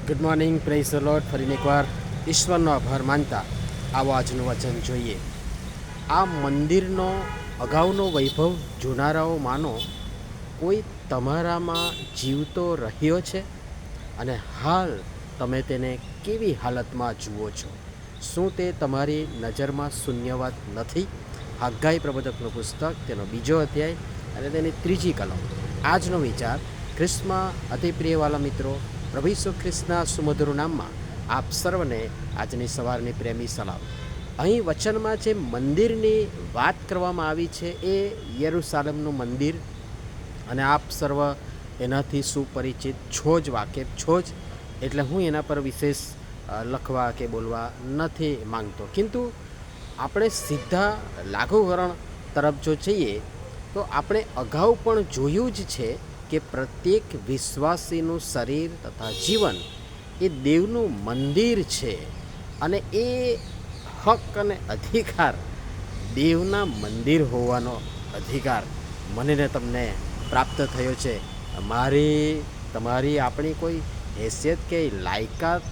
Good morning, praise the lord. ફરીને એકવાર ઈશ્વરનો આભાર માનતા આવો આજનું વચન જોઈએ. આ મંદિરનો અગાઉનો વૈભવ જોનારાઓ માનો કોઈ તમારામાં જીવતો રહ્યો છે અને હાલ તમે તેને કેવી હાલતમાં જુઓ છો? શું તે તમારી નજરમાં શૂન્યવાદ નથી? હગ્ગાઈ પ્રબોધકનું પુસ્તક, તેનો 2 અધ્યાય અને તેની 3જી કલમ. આજનો વિચાર ખ્રિસ્તમાં અતિ પ્રિયવાલા મિત્રો, પ્રભુ ઈસુ ખ્રિસ્તના સુમધુર નામમાં આપ સર્વને આજની સવારની પ્રેમી સલામ. અહીં વચનમાં જે મંદિરની વાત કરવામાં આવી છે એ યરુશાલેમનું મંદિર, અને આપ સર્વ એનાથી સુપરિચિત છો જ, વાકેફ છો જ, એટલે હું એના પર વિશેષ લખવા કે બોલવા નથી માંગતો. કિંતુ આપણે સીધા લાઘુકરણ તરફ જો જઈએ તો આપણે અગાઉ પણ જોયું જ છે કે પ્રત્યેક વિશ્વાસીનું શરીર તથા જીવન એ દેવનું મંદિર છે, અને એ હક અને અધિકાર, દેવના મંદિર હોવાનો અધિકાર મને ને તમને પ્રાપ્ત થયો છે. તમારી આપણી કોઈ હેસિયત કે લાયકાત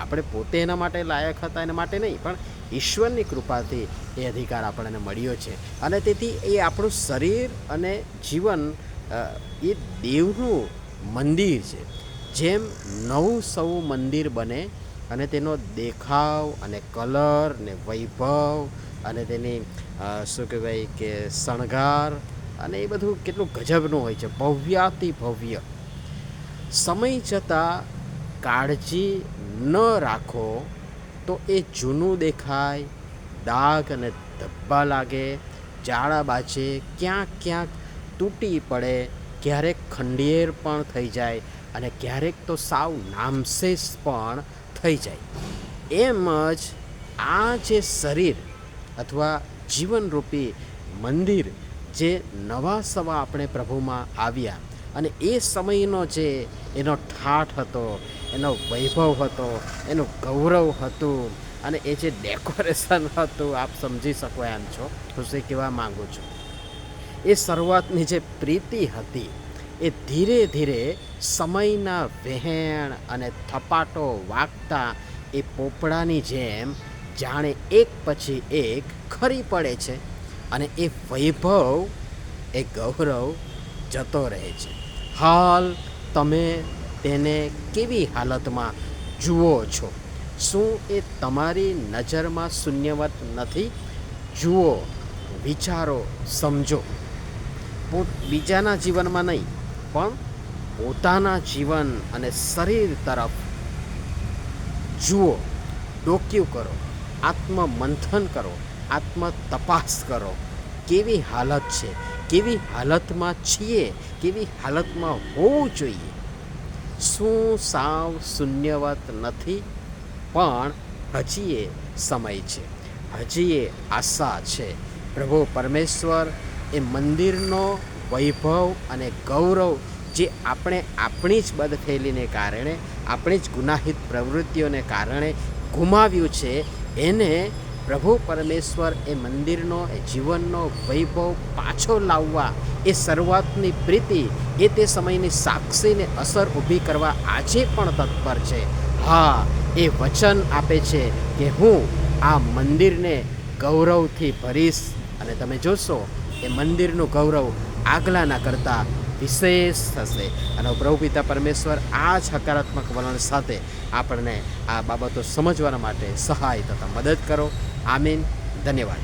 આપણે પોતે એના માટે લાયક હતા એના માટે નહીં, પણ ઈશ્વરની કૃપાથી એ અધિકાર આપણને મળ્યો છે. અને તેથી એ આપણું શરીર અને જીવન એ દેવનું મંદિર છે. જેમ નવું સવું મંદિર બને અને તેનો દેખાવ અને કલર ને વૈભવ અને તેની શું કહેવાય કે શણગાર અને એ બધું કેટલું ગજબનું હોય છે, ભવ્યાતિ ભવ્ય. સમય જતાં કાળજી ન રાખો તો એ જૂનું દેખાય, દાગ અને ધબ્બા લાગે, જાળા બાજે, ક્યાંક તૂટી પડે, ક્યારેક ખંડિયેર પણ થઈ જાય અને ક્યારેક તો સાવ નામશેષ પણ થઈ જાય. એમ જ આ જે શરીર અથવા જીવનરૂપી મંદિર, જે નવા સવા આપણે પ્રભુમાં આવ્યા અને એ સમયનો જે એનો ઠાઠ હતો, એનો વૈભવ હતો, એનું ગૌરવ હતું અને એ જે ડેકોરેશન હતું, આપ સમજી શકો એમ છો હું શું કહેવા માગું છું. એ શરૂઆતની જે પ્રીતિ હતી એ ધીરે ધીરે સમયના વહેણ અને થપાટો વાગતા એ પોપડાની જેમ જાણે એક પછી એક ખરી પડે છે અને એ વૈભવ, એ ગૌરવ જતો રહે છે. હાલ તમે તેને કેવી હાલતમાં જુઓ છો? શું એ તમારી નજરમાં શૂન્યવત નથી? જુઓ, વિચારો, સમજો. બીજાના જીવનમાં નહીં, પણ પોતાના જીવન અને શરીર તરફ જુઓ, ડોક્યું કરો, આત્મમંથન કરો, આત્મ તપાસ કરો. કેવી હાલત છે, કેવી હાલતમાં છીએ, કેવી હાલતમાં હોવું જોઈએ? શું સાવ શૂન્યવત નથી? પણ હજી એ સમય છે, હજી એ આશા છે. પ્રભુ પરમેશ્વર એ મંદિરનો વૈભવ અને ગૌરવ જે આપણે આપણી જ બદફેલીને કારણે, આપણી જ ગુનાહિત પ્રવૃત્તિઓને કારણે ગુમાવ્યું છે, એને પ્રભુ પરમેશ્વર એ મંદિરનો, એ જીવનનો વૈભવ પાછો લાવવા, એ શરૂઆતની પ્રીતિ, એ તે સમયની સાક્ષીને અસર ઊભી કરવા આજે પણ તત્પર છે. હા, એ વચન આપે છે કે હું આ મંદિરને ગૌરવથી ભરીશ, અને તમે જોશો એ મંદિરનું ગૌરવ આગલાના કરતાં વિશેષ થશે. અને પ્રભુ પિતા પરમેશ્વર આ જ હકારાત્મક વલણ સાથે આપણને આ બાબતો સમજવાના માટે સહાય તથા મદદ કરો. આમીન. ધન્યવાદ.